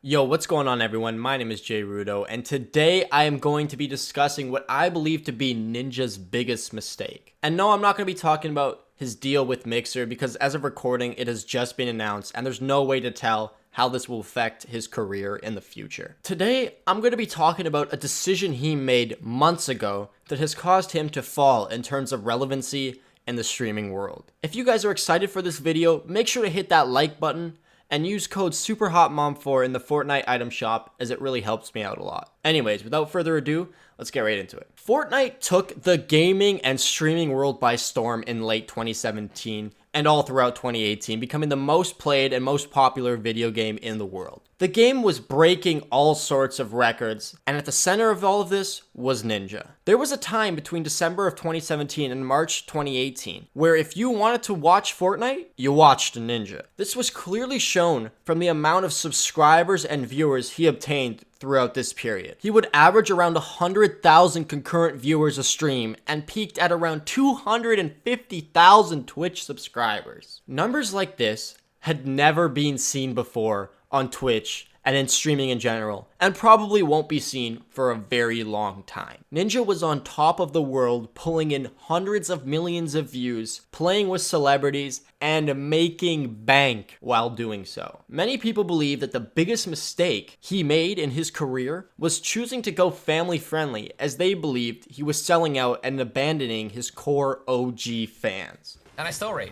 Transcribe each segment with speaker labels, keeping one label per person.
Speaker 1: Yo, what's going on everyone? My name is Rutto, and today I am going to be discussing what I believe to be Ninja's biggest mistake. And no, I'm not going to be talking about his deal with Mixer because as of recording, it has just been announced and there's no way to tell how this will affect his career in the future. Today, I'm going to be talking about a decision he made months ago that has caused him to fall in terms of relevancy in the streaming world. If you guys are excited for this video, make sure to hit that like button and use code SUPERHOTMOM4 in the Fortnite item shop as it really helps me out a lot. Anyways, without further ado, let's get right into it. Fortnite took the gaming and streaming world by storm in late 2017 and all throughout 2018, becoming the most played and most popular video game in the world. The game was breaking all sorts of records, and at the center of all of this was Ninja. There was a time between December of 2017 and March 2018 where if you wanted to watch Fortnite, you watched Ninja. This was clearly shown from the amount of subscribers and viewers he obtained throughout this period. He would average around 100,000 concurrent viewers a stream and peaked at around 250,000 Twitch subscribers. Numbers like this had never been seen before on Twitch and in streaming in general, and probably won't be seen for a very long time. Ninja was on top of the world, pulling in hundreds of millions of views, playing with celebrities, and making bank while doing so. Many people believe that the biggest mistake he made in his career was choosing to go family friendly, as they believed he was selling out and abandoning his core OG fans.
Speaker 2: And I still rage.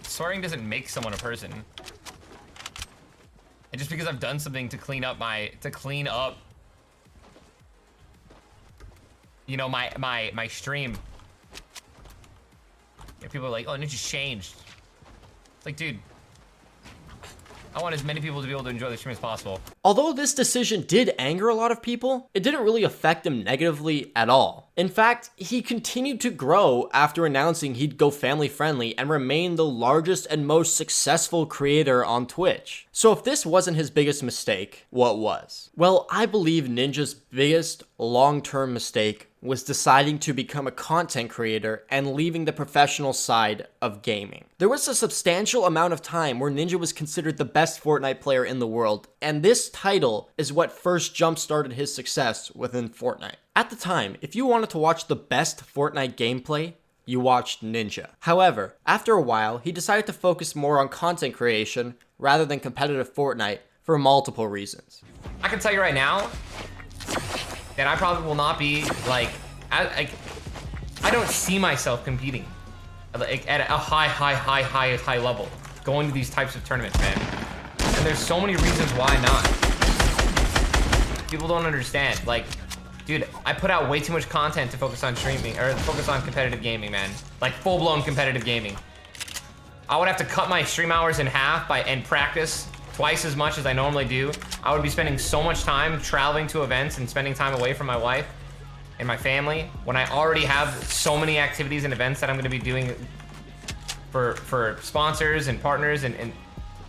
Speaker 2: Swearing doesn't make someone a person. And just because I've done something to clean up you know, my stream. Yeah, people are like, oh, Ninja's changed. It's like, dude, I want as many people to be able to enjoy the stream as possible.
Speaker 1: Although this decision did anger a lot of people, it didn't really affect him negatively at all. In fact, he continued to grow after announcing he'd go family friendly and remain the largest and most successful creator on Twitch. So if this wasn't his biggest mistake, what was? Well, I believe Ninja's biggest long-term mistake was deciding to become a content creator and leaving the professional side of gaming. There was a substantial amount of time where Ninja was considered the best Fortnite player in the world, and this title is what first jump-started his success within Fortnite. At the time, if you wanted to watch the best Fortnite gameplay, you watched Ninja. However, after a while, he decided to focus more on content creation rather than competitive Fortnite for multiple reasons.
Speaker 2: I can tell you right now that I probably will not be like, I don't see myself competing like at a high level, going to these types of tournaments, man. And there's so many reasons why not. People don't understand, like, dude, I put out way too much content to focus on streaming, or focus on competitive gaming, man. Like, full-blown competitive gaming. I would have to cut my stream hours in half and practice twice as much as I normally do. I would be spending so much time traveling to events and spending time away from my wife and my family when I already have so many activities and events that I'm gonna be doing for sponsors and partners, and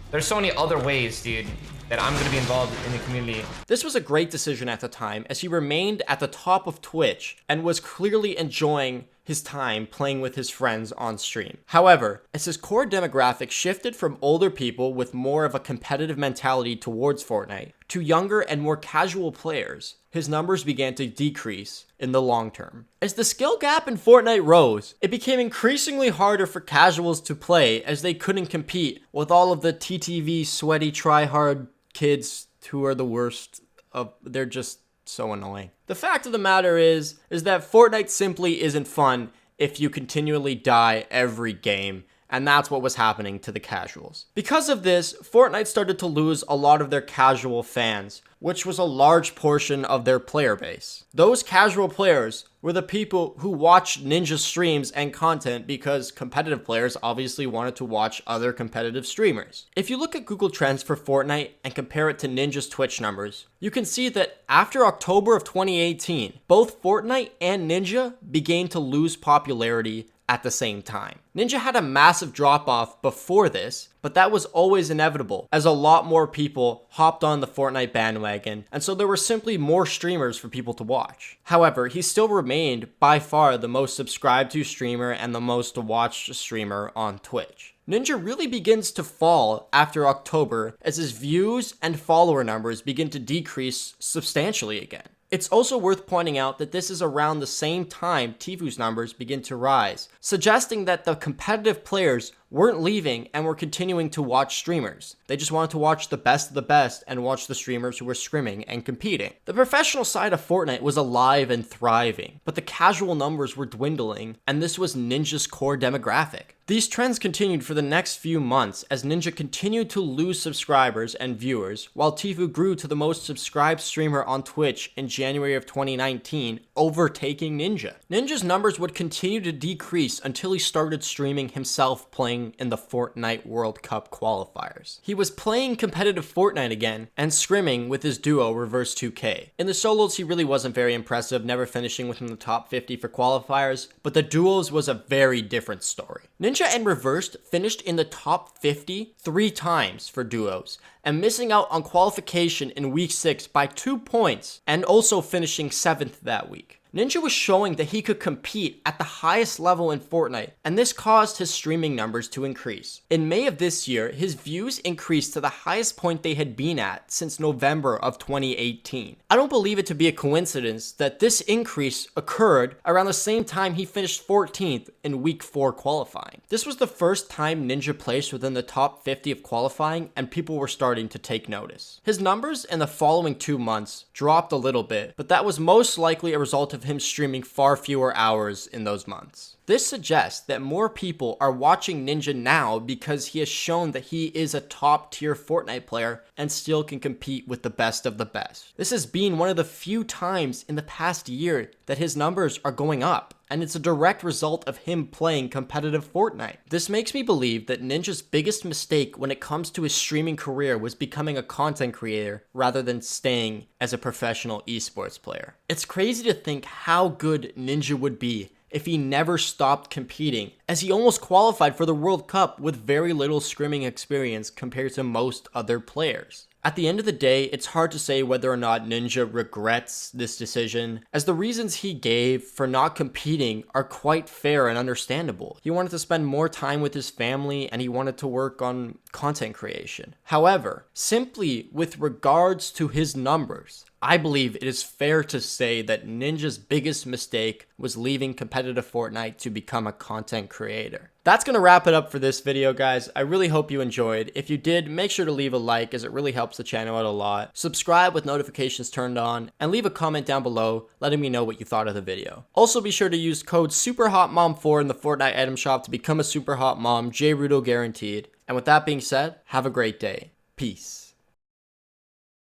Speaker 2: there's so many other ways, dude, that I'm gonna be involved in the community.
Speaker 1: This was a great decision at the time, as he remained at the top of Twitch and was clearly enjoying his time playing with his friends on stream. However, as his core demographic shifted from older people with more of a competitive mentality towards Fortnite to younger and more casual players, his numbers began to decrease in the long term. As the skill gap in Fortnite rose, it became increasingly harder for casuals to play as they couldn't compete with all of the TTV sweaty try-hard kids who are the worst of, they're just so annoying. The fact of the matter is that Fortnite simply isn't fun if you continually die every game, and that's what was happening to the casuals. Because of this, Fortnite started to lose a lot of their casual fans, which was a large portion of their player base. Those casual players were the people who watched Ninja streams and content because competitive players obviously wanted to watch other competitive streamers. If you look at Google Trends for Fortnite and compare it to Ninja's Twitch numbers, you can see that after October of 2018, both Fortnite and Ninja began to lose popularity at the same time. Ninja had a massive drop off before this, but that was always inevitable as a lot more people hopped on the Fortnite bandwagon, and so there were simply more streamers for people to watch. However, he still remained by far the most subscribed to streamer and the most watched streamer on Twitch. Ninja really begins to fall after October as his views and follower numbers begin to decrease substantially again. It's also worth pointing out that this is around the same time Tfu's numbers begin to rise, suggesting that the competitive players weren't leaving and were continuing to watch streamers. They just wanted to watch the best of the best and watch the streamers who were scrimming and competing. The professional side of Fortnite was alive and thriving, but the casual numbers were dwindling, and this was Ninja's core demographic. These trends continued for the next few months as Ninja continued to lose subscribers and viewers, while Tfu grew to the most subscribed streamer on Twitch in January of 2019, overtaking Ninja. Ninja's numbers would continue to decrease until he started streaming himself playing in the Fortnite World Cup qualifiers. He was playing competitive Fortnite again and scrimming with his duo Reverse 2K. In the solos, he really wasn't very impressive, never finishing within the top 50 for qualifiers, but the duos was a very different story. Ninja and Reversed finished in the top 50 3 times for duos, and missing out on qualification in week 6 by 2 points, and also finishing 7th that week. Ninja was showing that he could compete at the highest level in Fortnite, and this caused his streaming numbers to increase. In May of this year, his views increased to the highest point they had been at since November of 2018. I don't believe it to be a coincidence that this increase occurred around the same time he finished 14th in week 4 qualifying. This was the first time Ninja placed within the top 50 of qualifying, and people were starting to take notice. His numbers in the following 2 months dropped a little bit, but that was most likely a result of him streaming far fewer hours in those months. This suggests that more people are watching Ninja now because he has shown that he is a top tier Fortnite player and still can compete with the best of the best. This has been one of the few times in the past year that his numbers are going up, and it's a direct result of him playing competitive Fortnite. This makes me believe that Ninja's biggest mistake when it comes to his streaming career was becoming a content creator rather than staying as a professional esports player. It's crazy to think how good Ninja would be if he never stopped competing, as he almost qualified for the World Cup with very little scrimming experience compared to most other players. At the end of the day, it's hard to say whether or not Ninja regrets this decision, as the reasons he gave for not competing are quite fair and understandable. He wanted to spend more time with his family and he wanted to work on content creation. However, simply with regards to his numbers, I believe it is fair to say that Ninja's biggest mistake was leaving competitive Fortnite to become a content creator. That's going to wrap it up for this video, guys. I really hope you enjoyed. If you did, make sure to leave a like as it really helps the channel out a lot. Subscribe with notifications turned on, and leave a comment down below letting me know what you thought of the video. Also, be sure to use code SUPERHOTMOM4 in the Fortnite item shop to become a Super Hot Mom, Rutto guaranteed. And with that being said, have a great day. Peace.